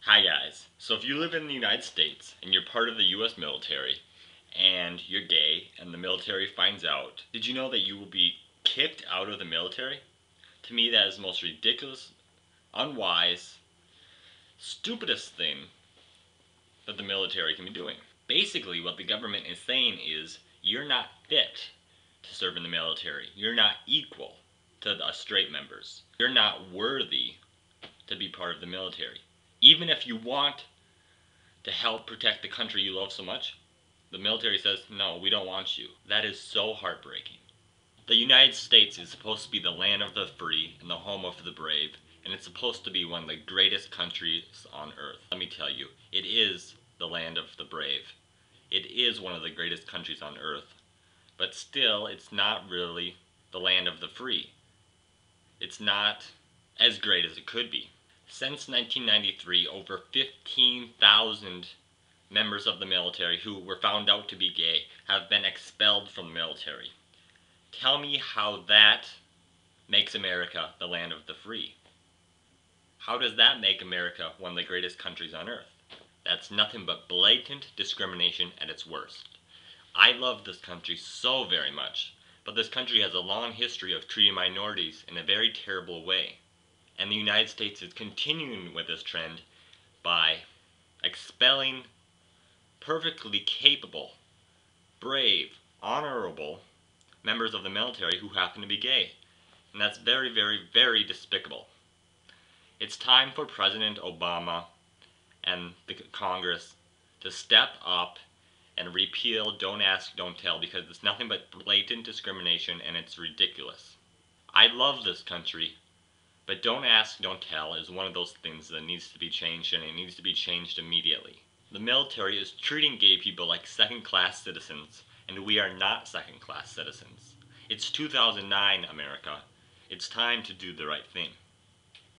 Hi guys. So if you live in the United States and you're part of the US military and you're gay and the military finds out, did you know that you will be kicked out of the military? To me that is the most ridiculous, unwise, stupidest thing that the military can be doing. Basically what the government is saying is you're not fit to serve in the military. You're not equal to the straight members. You're not worthy to be part of the military. Even if you want to help protect the country you love so much, the military says, no, we don't want you. That is so heartbreaking. The United States is supposed to be the land of the free and the home of the brave, and it's supposed to be one of the greatest countries on earth. Let me tell you, it is the land of the brave. It is one of the greatest countries on earth. But still, it's not really the land of the free. It's not as great as it could be. Since 1993, over 15,000 members of the military who were found out to be gay have been expelled from the military. Tell me how that makes America the land of the free. How does that make America one of the greatest countries on earth? That's nothing but blatant discrimination at its worst. I love this country so very much, but this country has a long history of treating minorities in a very terrible way. And the United States is continuing with this trend by expelling perfectly capable, brave, honorable members of the military who happen to be gay. And that's very, very, very despicable. It's time for President Obama and the Congress to step up and repeal Don't Ask, Don't Tell, because it's nothing but blatant discrimination and it's ridiculous. I love this country, but Don't Ask, Don't Tell is one of those things that needs to be changed, and it needs to be changed immediately. The military is treating gay people like second-class citizens, and we are not second-class citizens. It's 2009, America. It's time to do the right thing.